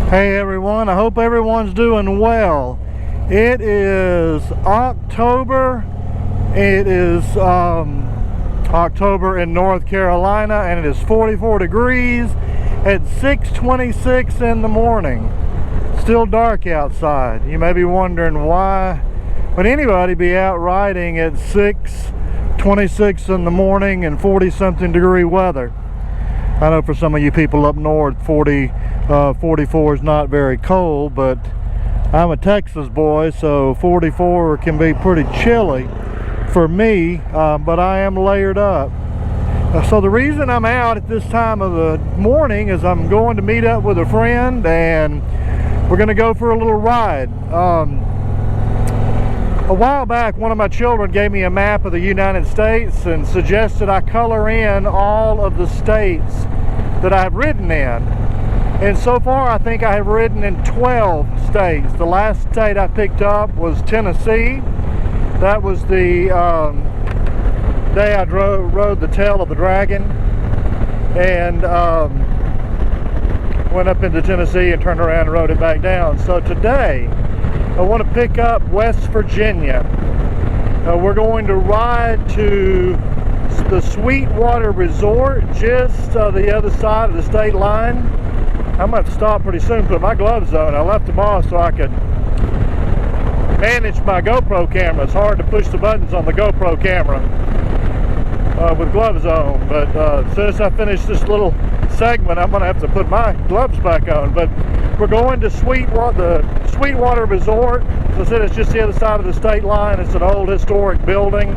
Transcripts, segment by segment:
Hey everyone, I hope everyone's doing well. It is October. It is October in North Carolina, and it is 44 degrees at 6:26 in the morning. Still dark outside. You may be wondering why would anybody be out riding at 6:26 in the morning in 40 something degree weather. I know for some of you people up north 44 is not very cold, but I'm a Texas boy, so 44 can be pretty chilly for me, but I am layered up. So the reason I'm out at this time of the morning is I'm going to meet up with a friend, and we're going to go for a little ride. A while back, one of my children gave me a map of the United States and suggested I color in all of the states that I've ridden in. And so far, I think I have ridden in 12 states. The last state I picked up was Tennessee. That was the day I rode the tail of the dragon, and went up into Tennessee and turned around and rode it back down. So today, I want to pick up West Virginia. We're going to ride to the Sweetwater Resort, just the other side of the state line. I'm going to have to stop pretty soon, put my gloves on. I left them off so I could manage my GoPro camera. It's hard to push the buttons on the GoPro camera with gloves on, but as soon as I finish this little segment, I'm going to have to put my gloves back on. But we're going to the Sweetwater Resort. As I said, it's just the other side of the state line. It's an old historic building.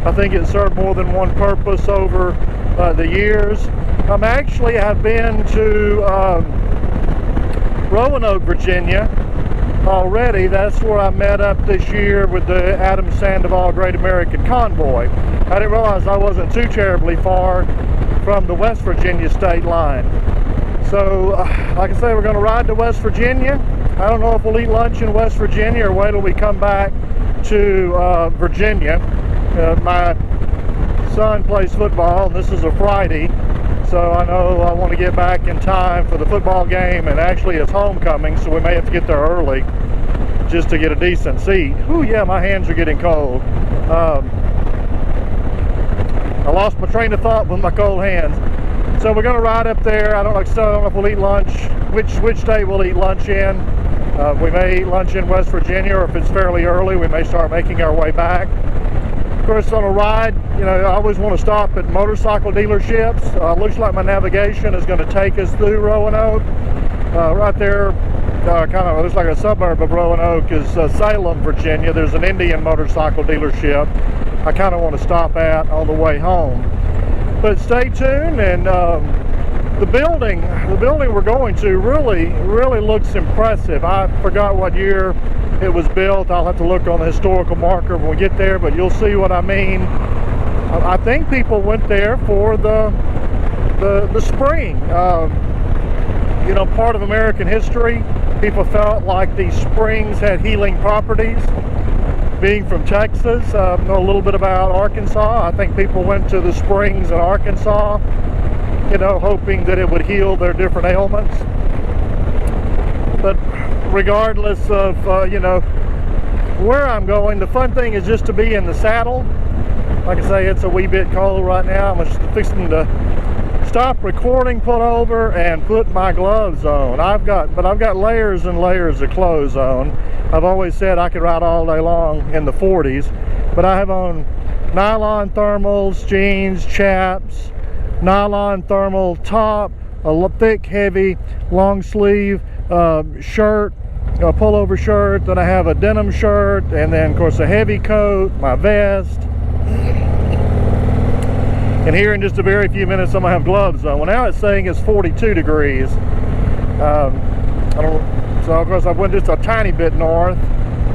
I think it served more than one purpose over the years. I've been to Roanoke, Virginia already. That's where I met up this year with the Adam Sandoval Great American Convoy. I didn't realize I wasn't too terribly far from the West Virginia state line. So, like I say, we're going to ride to West Virginia. I don't know if we'll eat lunch in West Virginia or wait till we come back to Virginia. My son plays football, and this is a Friday, so I know I want to get back in time for the football game, and actually it's homecoming, so we may have to get there early just to get a decent seat. Ooh, yeah, my hands are getting cold. I lost my train of thought with my cold hands. So we're going to ride up there. I don't know if we'll eat lunch, which day we'll eat lunch in. We may eat lunch in West Virginia, or if it's fairly early, we may start making our way back. Of course, on a ride, I always want to stop at motorcycle dealerships. Looks like my navigation is going to take us through Roanoke. Right there, looks like a suburb of Roanoke is Salem, Virginia. There's an Indian motorcycle dealership I kind of want to stop at on the way home. But stay tuned, and the building we're going to really looks impressive. I forgot what year it was built. I'll have to look on the historical marker when we get there, but you'll see what I mean. I think people went there for the spring. Part of American history, people felt like these springs had healing properties. Being from Texas, know a little bit about Arkansas. I think people went to the springs in Arkansas, hoping that it would heal their different ailments. But regardless of, where I'm going, the fun thing is just to be in the saddle. Like I say, it's a wee bit cold right now. I'm just fixing to stop recording, pull over, and put my gloves on. I've got layers and layers of clothes on. I've always said I could ride all day long in the 40s, but I have on nylon thermals, jeans, chaps, nylon thermal top, a thick, heavy, long sleeve shirt, a pullover shirt. Then I have a denim shirt, and then of course a heavy coat, my vest. And here in just a very few minutes, I'm gonna have gloves on. Well, now it's saying it's 42 degrees. So of course I went just a tiny bit north.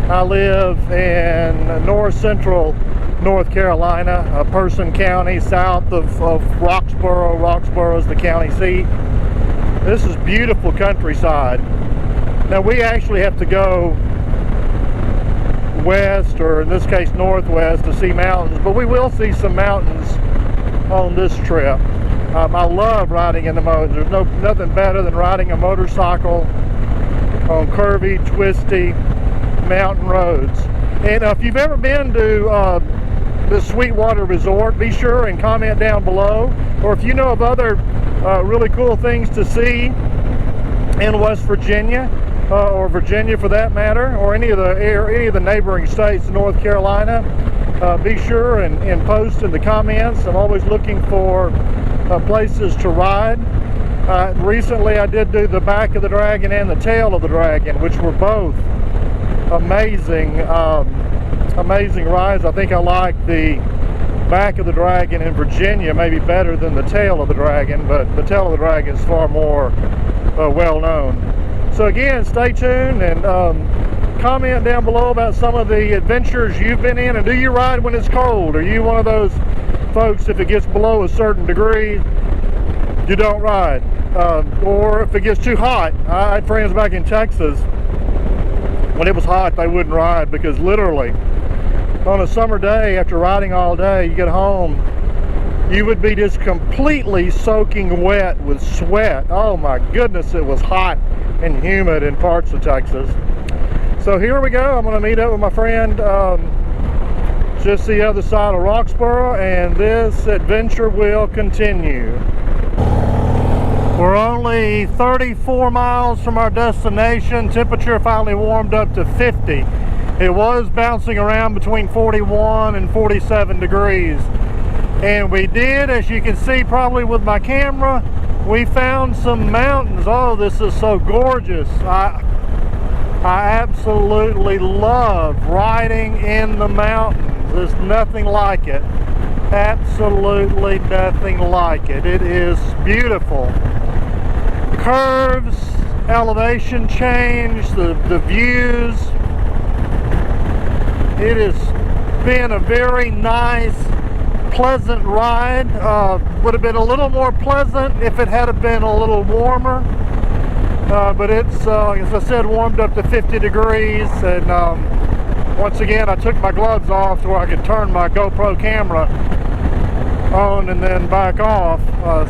I live in north central North Carolina, Person County, south of Roxborough. Roxborough is the county seat. This is beautiful countryside. Now we actually have to go west, or in this case northwest, to see mountains, but we will see some mountains on this trip. I love riding in the mountains. There's nothing better than riding a motorcycle on curvy, twisty mountain roads. And if you've ever been to the Sweetwater Resort, be sure and comment down below. Or if you know of other really cool things to see in West Virginia, or Virginia for that matter, or any of the neighboring states, North Carolina, be sure and post in the comments. I'm always looking for places to ride. Recently I did do the back of the dragon and the tail of the dragon, which were both amazing amazing rides. I think I like the back of the dragon in Virginia maybe better than the tail of the dragon, but the tail of the dragon is far more well known. So again, stay tuned and comment down below about some of the adventures you've been in. And do you ride when it's cold? Are you one of those folks, if it gets below a certain degree, you don't ride? Or if it gets too hot? I had friends back in Texas, when it was hot, they wouldn't ride because literally on a summer day, after riding all day, you get home, you would be just completely soaking wet with sweat. Oh my goodness, it was hot and humid in parts of Texas. So here we go. I'm going to meet up with my friend just the other side of Roxborough, and this adventure will continue. We're only 34 miles from our destination. Temperature finally warmed up to 50. It was bouncing around between 41 and 47 degrees. And we did, as you can see probably with my camera, we found some mountains. Oh, this is so gorgeous. I absolutely love riding in the mountains. There's nothing like it. Absolutely nothing like it. It is beautiful. Curves, elevation change, the views. It has been a very nice, pleasant ride. Would have been a little more pleasant if it had been a little warmer. But it's, as I said, warmed up to 50 degrees. And once again, I took my gloves off so I could turn my GoPro camera on and then back off.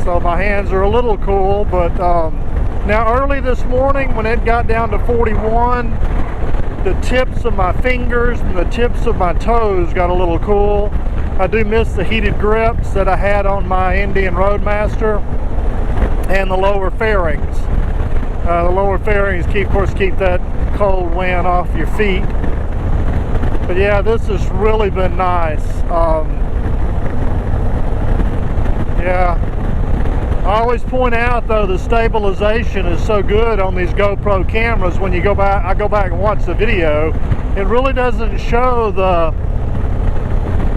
So my hands are a little cool. But now early this morning, when it got down to 41, the tips of my fingers and the tips of my toes got a little cool. I do miss the heated grips that I had on my Indian Roadmaster and the lower fairings. The lower fairings keep that cold wind off your feet. But yeah, this has really been nice. Yeah, I always point out though, the stabilization is so good on these GoPro cameras. When you go back, I go back and watch the video, it really doesn't show the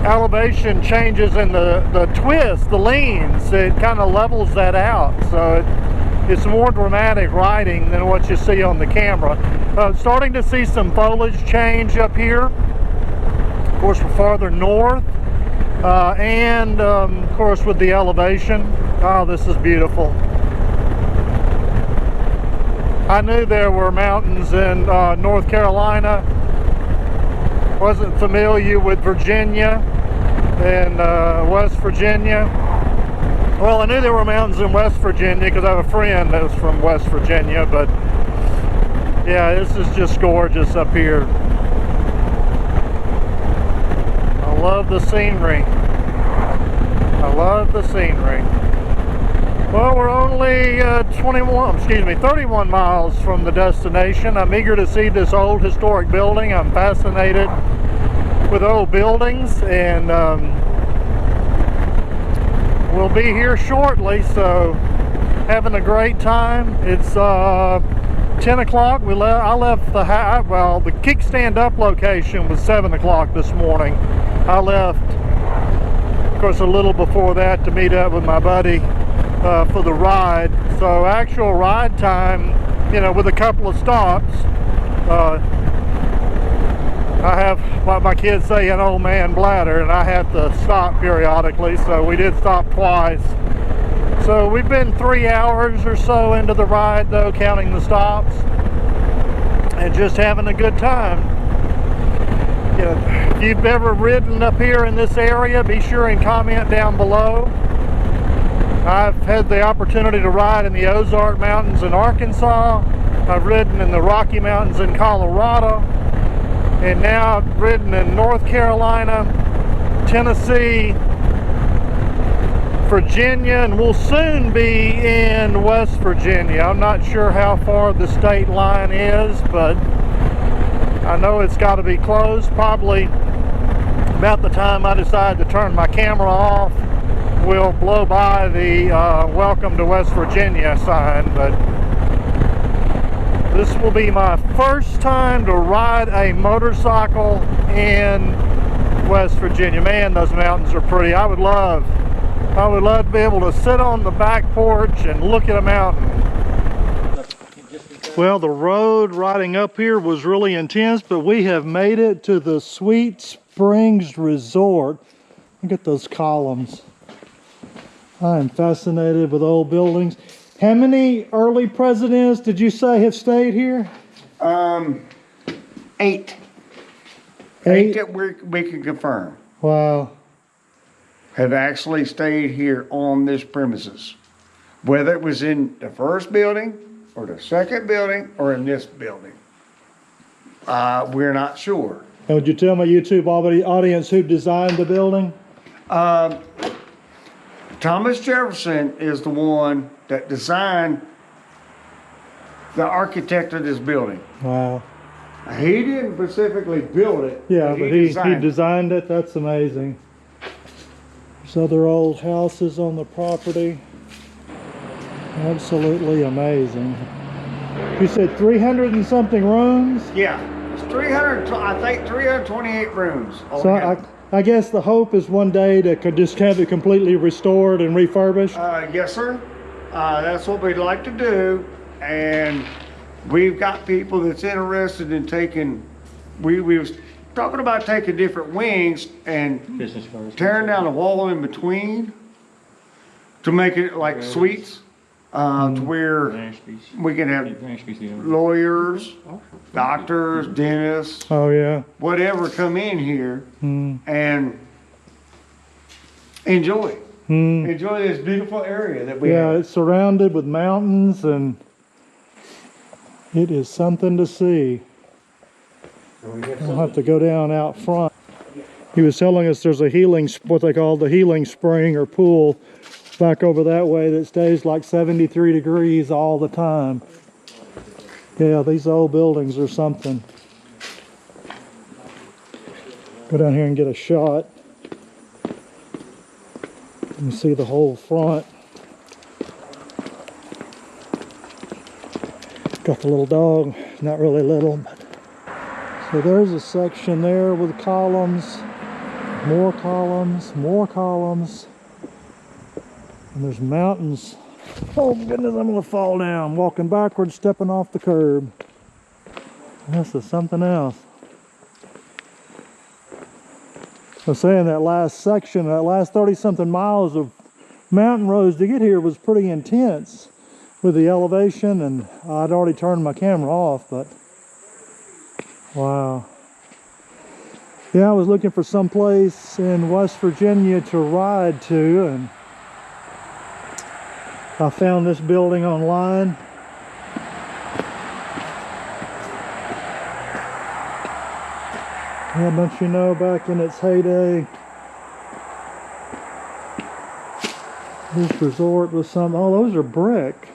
elevation changes in the twists, the leans. It kind of levels that out, so it's more dramatic riding than what you see on the camera. Starting to see some foliage change up here. Of course, we're farther north, and of course with the elevation. Oh, this is beautiful. I knew there were mountains in North Carolina. Wasn't familiar with Virginia and West Virginia. Well, I knew there were mountains in West Virginia because I have a friend that was from West Virginia, but yeah, this is just gorgeous up here. I love the scenery. I love the scenery. Well, we're only 31 miles from the destination. I'm eager to see this old historic building. I'm fascinated with old buildings, and we'll be here shortly, so having a great time. It's 10 o'clock. I left the kickstand up location was 7 o'clock this morning. I left, of course, a little before that to meet up with my buddy for the ride. So actual ride time, you know, with a couple of stops, I have what my kids say, an old man bladder, and I have to stop periodically, so we did stop twice. So we've been 3 hours or so into the ride though, counting the stops, and just having a good time. You know, if you've ever ridden up here in this area, be sure and comment down below. I've had the opportunity to ride in the Ozark Mountains in Arkansas. I've ridden in the Rocky Mountains in Colorado, and now I've ridden in North Carolina, Tennessee, Virginia, and we'll soon be in West Virginia. I'm not sure how far the state line is, but I know it's got to be close. Probably about the time I decide to turn my camera off, we'll blow by the Welcome to West Virginia sign. But this will be my first time to ride a motorcycle in West Virginia. Man, those mountains are pretty. I would love to be able to sit on the back porch and look at a mountain. Well, the road riding up here was really intense, but we have made it to the Sweet Springs Resort. Look at those columns. I am fascinated with old buildings. How many early presidents did you say have stayed here? 8. 8 that we can confirm. Wow. Have actually stayed here on this premises. Whether it was in the first building, or the second building, or in this building. We're not sure. And would you tell my YouTube audience who designed the building? Thomas Jefferson is the one that designed the architect of this building. Wow. He didn't specifically build it. Yeah, but he designed it. That's amazing. There's other old houses on the property. Absolutely amazing. You said 300 and something rooms? Yeah, it's 300. I think 328 rooms. So I guess the hope is one day to just have it completely restored and refurbished. Yes, sir. That's what we'd like to do, and we've got people that's interested in taking. We was talking about taking different wings and tearing down the wall in between to make it like suites, to where we can have lawyers, doctors, dentists, oh yeah, whatever come in here and enjoy this beautiful area that we have. Yeah, it's surrounded with mountains, and it is something to see. I'll have to go down out front. He was telling us there's a healing, what they call the healing spring or pool back over that way that stays like 73 degrees all the time. Yeah, these old buildings are something. Go down here and get a shot. You can see the whole front. Got the little dog, not really little, but. So there's a section there with columns, more columns, more columns. And there's mountains. Oh goodness, I'm gonna fall down. Walking backwards, stepping off the curb. This is something else. I was saying that last section, that last 30-something miles of mountain roads to get here was pretty intense with the elevation, and I'd already turned my camera off, but wow. Yeah, I was looking for some place in West Virginia to ride to, and I found this building online. Yeah, don't you know, back in its heyday, this resort was some, oh, those are brick.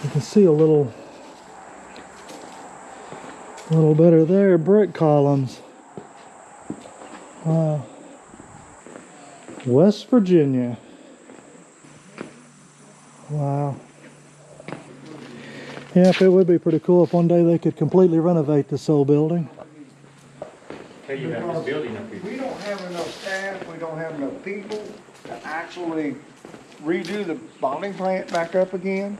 You can see a little better there, brick columns. West Virginia. Wow. Yeah, it would be pretty cool if one day they could completely renovate this old building. You have this building up here. We don't have enough staff, we don't have enough people to actually redo the bottling plant back up again.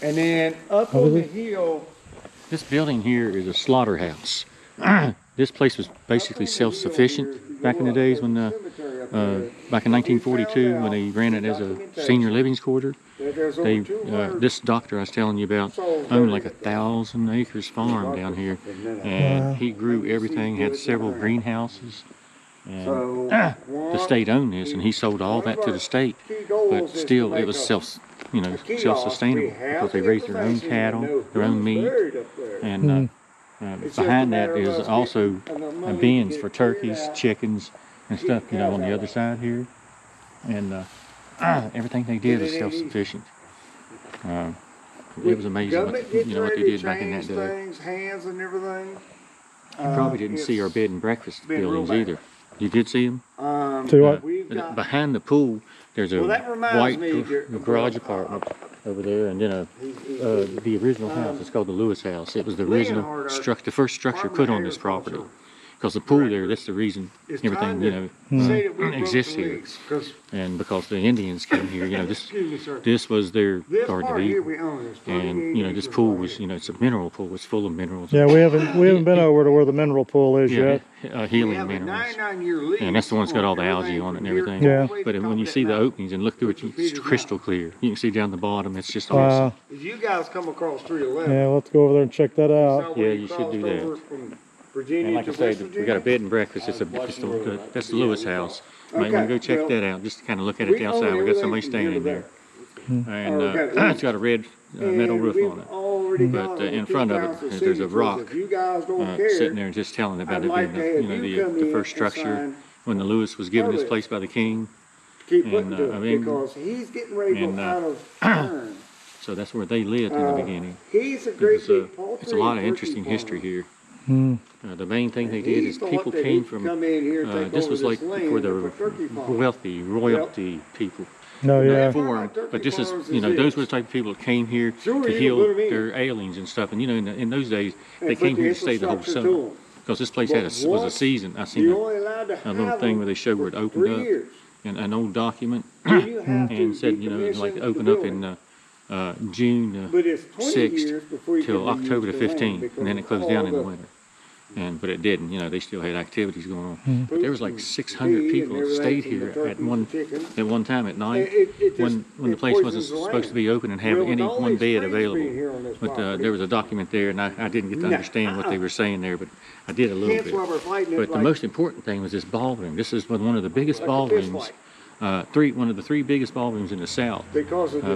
And then up on the hill. This building here is a slaughterhouse. This place was basically self-sufficient back in the days when, back in 1942, when they ran it as a senior living quarter. This doctor I was telling you about owned like 1,000 acres farm down here, and he grew everything. Had several greenhouses. And the state owned this, and he sold all that to the state. But still, it was you know, self-sustainable because they raise their own cattle, their own meat, and behind that is also bins for turkeys, chickens, and stuff, you know, on the other side here. And everything they did was self-sufficient. It was amazing, you know, what they did back in that day. Hands and everything. You probably didn't see our bed and breakfast buildings either. You did see them? Behind the pool, there's a white garage apartment over there, and then the original house is called the Lewis House. It was the original structure, the first structure put on this property. Because the pool there, that's the reason everything, you know, exists here. And because the Indians came here, you know, this was their Garden of Eden. And, you know, this pool was, you know, it's a mineral pool. It's full of minerals. Yeah, we haven't been over to where the mineral pool is yet. Healing minerals. And that's the one that's got all the algae on it and everything. Yeah. But when you see the openings and look through it, it's crystal clear. You can see down the bottom. It's just awesome. You guys come across 311. Yeah, let's go over there and check that out. Yeah, you should do that. And like I say, we got a bed and breakfast. That's the Lewis House. You might want to go check that out, just to kind of look at it the outside. We got somebody standing there, and it's got a red metal roof on it. But in front of it, there's a rock sitting there, just telling about it being, you know, the first structure when the Lewis was given this place by the king. And because he's getting ready to go out of turn. So that's where they lived in the beginning. He's a great it's a lot of interesting history here. The main thing they did is people came from, this was like for the wealthy, royalty people. No, yeah. But this is, you know, those were the type of people that came here to heal their ailings and stuff. And, you know, in those days, they came here to stay the whole summer. Because this place was a season. I seen a little thing where they showed where it opened up, in an old document, and said, you know, like open up in June 6th till October the 15th, and then it closed down in the winter. But it didn't, you know, they still had activities going on. But there was like 600 people that stayed here at one time at night when the place wasn't supposed to be open and have any one bed available. But there was a document there, and I didn't get to understand what they were saying there, but I did a little bit. But the most important thing was this ballroom. This is one of the biggest ballrooms. One of the three biggest ballrooms in the South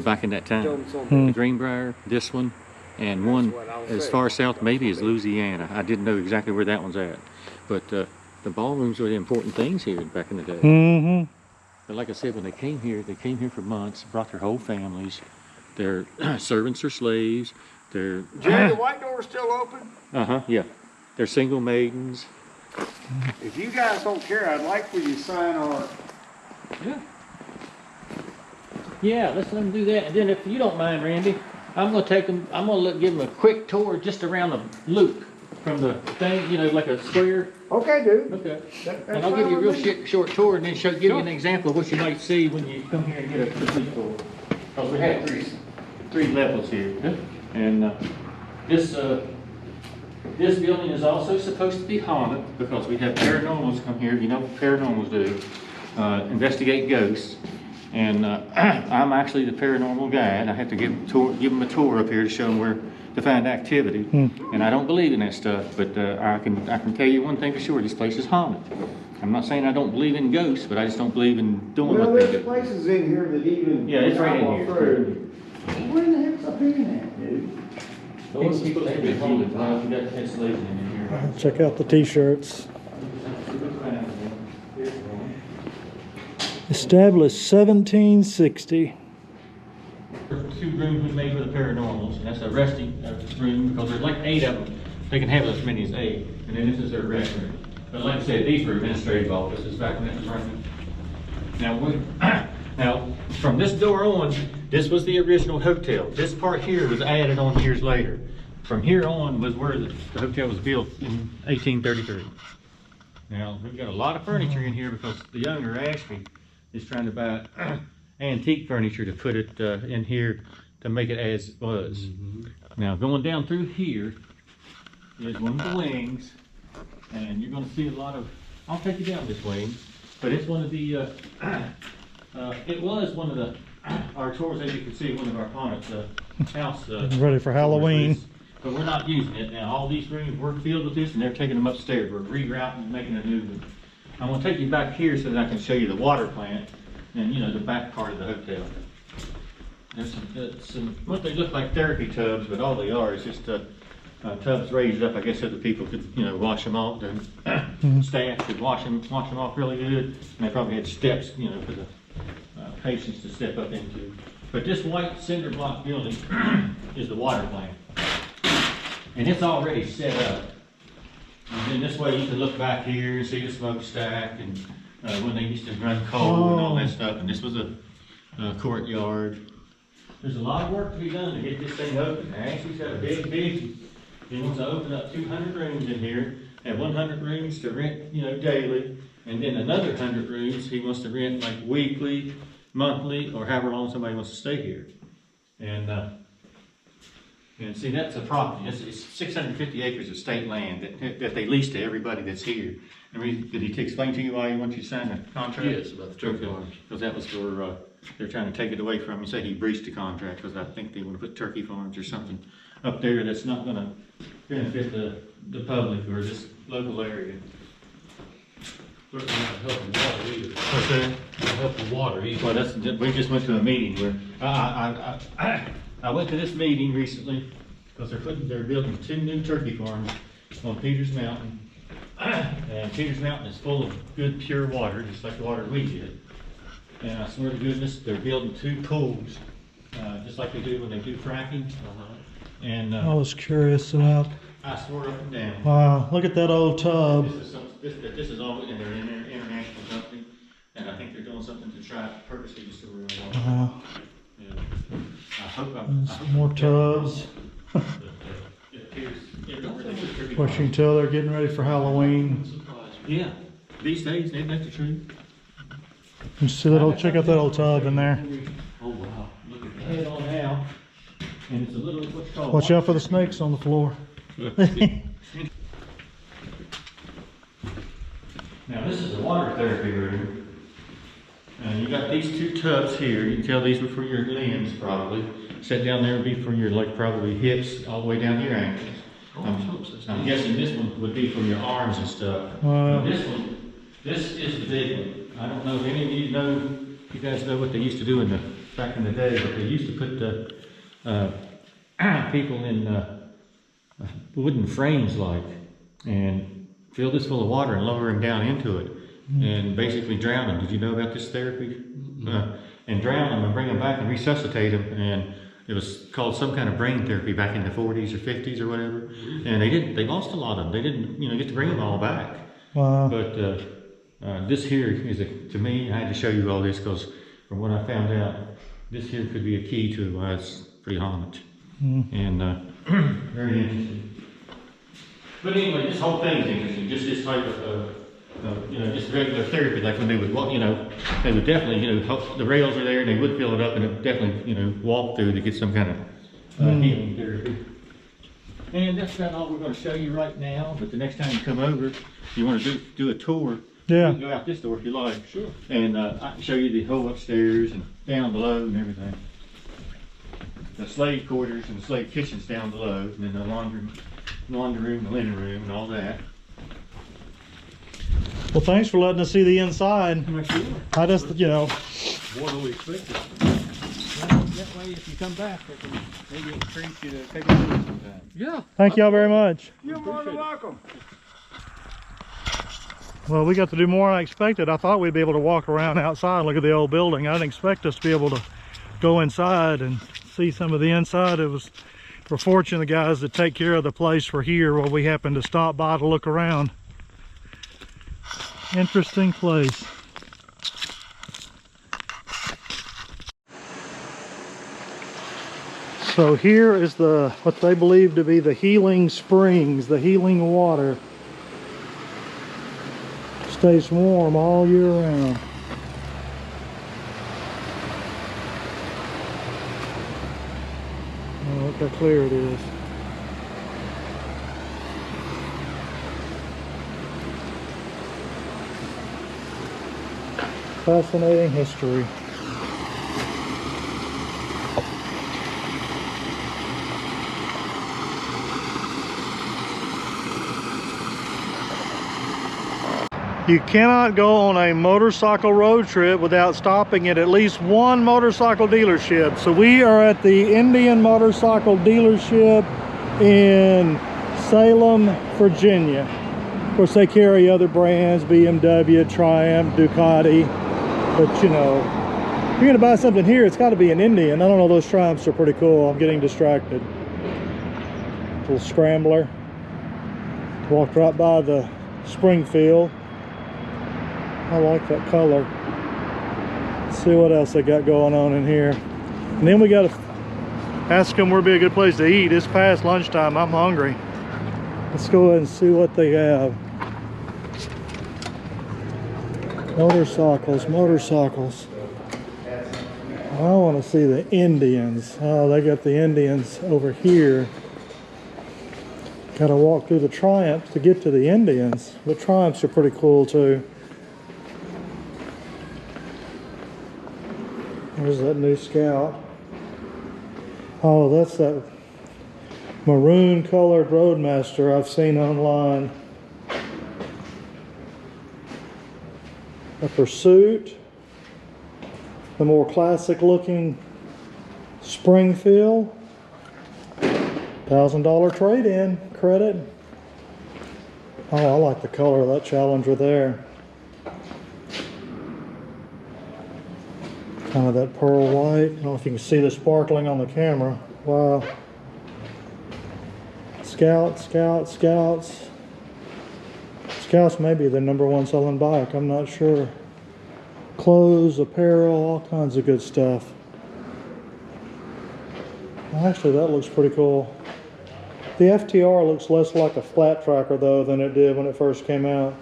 back in that time. The Greenbrier, this one, and one as far south maybe as Louisiana. I didn't know exactly where that one's at. But the ballrooms were the important things here back in the day. But like I said, when they came here for months, brought their whole families. Their servants or slaves. Their Jerry, the white door is still open? Yeah. They're single maidens. If you guys don't care, I'd like for you to sign our... Yeah, let's let them do that. And then if you don't mind, Randy, I'm going to take them, give them a quick tour just around the loop from the thing, you know, like a square. Okay, dude. Okay. And I'll give you a real short tour and then give you an example of what you might see when you come here and get a complete tour. Because we have three levels here. And this building is also supposed to be haunted because we have paranormals come here. You know what paranormals do. Investigate ghosts. And I'm actually the paranormal guide. I have to give them a tour up here to show them where to find activity. And I don't believe in that stuff, but I can tell you one thing for sure: this place is haunted. I'm not saying I don't believe in ghosts, but I just don't believe in doing what they do. There's places in here that even... Yeah, it's right in here. Where in the heck's up in that, dude? Those people have been haunted. You got insulation in here. Check out the t-shirts. Established 1760. There's 2 rooms we made for the paranormals, and that's a resting room because there's like 8 of them. They can have as many as 8, and then this is their rest room. But like I said, these were administrative offices back when it was running. Now, from this door on, this was the original hotel. This part here was added on years later. From here on was where the hotel was built in 1833. Now, we've got a lot of furniture in here because the owner, Ashby, is trying to buy antique furniture to put it in here to make it as it was. Now, going down through here is one of the wings, and you're going to see a lot of... I'll take you down this wing, but it's one of the... it was one of the... our tours, as you can see, one of our haunted house... ready for Halloween. But we're not using it now. All these rooms were filled with this, and they're taking them upstairs. We're rerouting and making a new one. I'm going to take you back here so that I can show you the water plant and, you know, the back part of the hotel. There's some what they look like therapy tubs, but all they are is just tubs raised up, I guess, so that people could, you know, wash them off. The staff could wash them off really good. And they probably had steps, you know, for the patients to step up into. But this white cinder block building is the water plant, and it's already set up. And then this way you can look back here and see the smokestack and when they used to run coal and all that stuff. And this was a courtyard. There's a lot of work to be done to get this thing open. Ashley's got a big vision. He wants to open up 200 rooms in here, have 100 rooms to rent, you know, daily, and then another 100 rooms he wants to rent like weekly, monthly, or however long somebody wants to stay here. And see, that's a property. It's 650 acres of state land that they lease to everybody that's here. And did he explain to you why he wants you to sign a contract? Yes, about the turkey farms. Because that was for, they're trying to take it away from him. He said he breached the contract because I think they want to put turkey farms or something up there that's not going to benefit the public or this local area. Certainly not helping water either. What's that? Not helping water either. Well, we just went to a meeting where I went to this meeting recently because they're building 2 new turkey farms on Peters Mountain. And Peters Mountain is full of good pure water, just like the water we get. And I swear to goodness, they're building 2 pools, just like they do when they do fracking. And I was curious about. I swore up and down. Wow, look at that old tub. This is all in their international company, and I think they're doing something to try purposely to store water. Wow, And I hope some more tubs. it appears everywhere they put turkey Of course, you can farms. tell they're getting ready for Halloween. Yeah, these days, isn't that the truth? You see that old? Check out that old tub in there. Oh wow, look at that. Head on out, and it's a little, what's called. Watch out for the snakes on the floor. Now this is a water therapy room. And you got these 2 tubs here. You can tell these were for your limbs probably. Set down there would be for your, like, probably hips all the way down to your ankles. I'm guessing this one would be for your arms and stuff. But this is the big one. I don't know if any of you know, you guys know what they used to do back in the day, but they used to put people in wooden frames and fill this full of water and lower them down into it and basically drown them. Did you know about this therapy? And drown them and bring them back and resuscitate them. And it was called some kind of brain therapy back in the 40s or 50s or whatever. And they lost a lot of them. They didn't, you know, get to bring them all back. Wow. But this here is, to me, I had to show you all this because from what I found out, this here could be a key to why it's pretty haunted. And very interesting. But anyway, this whole thing's interesting. Just this type of, you know, just regular therapy. Like when they would walk, you know, they would definitely, you know, the rails are there and they would fill it up and it definitely, you know, walk through to get some kind of healing therapy. And that's about all we're going to show you right now. But the next time you come over, if you want to do a tour, Yeah. you can go out this door if you like. Sure. And I can show you the whole upstairs and down below and everything. The slave quarters and the slave kitchens down below, and then the laundry room, the linen room, and all that. Well, thanks for letting us see the inside. Sure. I just, you know, More than we expected. That way, if you come back, they can maybe encourage you to take a look sometime. Yeah. thank y'all very much. You're more than welcome. Well, we got to do more than I expected. I thought we'd be able to walk around outside and look at the old building. I didn't expect us to be able to go inside and see some of the inside. We're fortunate the guys that take care of the place were here while we happened to stop by to look around. Interesting place. So here is what they believe to be the healing springs, the healing water. Stays warm all year round. Oh, look how clear it is. Fascinating history. You cannot go on a motorcycle road trip without stopping at least one motorcycle dealership. So we are at the Indian Motorcycle Dealership in Salem, Virginia. Of course, they carry other brands, BMW, Triumph, Ducati. But you know, if you're gonna buy something here, it's gotta be an Indian. I don't know, those Triumphs are pretty cool. I'm getting distracted. Little scrambler. Walked right by the Springfield. I like that color. Let's see what else they got going on in here. And then we got to ask them where would be a good place to eat. It's past lunchtime. I'm hungry. Let's go ahead and see what they have. Motorcycles, motorcycles. I want to see the Indians. Oh, they got the Indians over here. Got to walk through the Triumphs to get to the Indians. The Triumphs are pretty cool too. There's that new Scout. Oh, that's that maroon colored Roadmaster I've seen online. A Pursuit. The more classic looking Springfield. $1,000 trade-in credit. Oh, I like the color of that Challenger there. Kind of that pearl white. I don't know if you can see the sparkling on the camera. Wow. Scouts. Scouts may be the #1 selling bike. I'm not sure. Clothes, apparel, all kinds of good stuff. Actually, that looks pretty cool. The FTR looks less like a flat tracker though than it did when it first came out.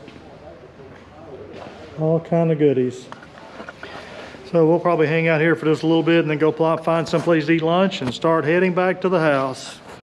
All kind of goodies. So we'll probably hang out here for just a little bit and then go find someplace to eat lunch and start heading back to the house.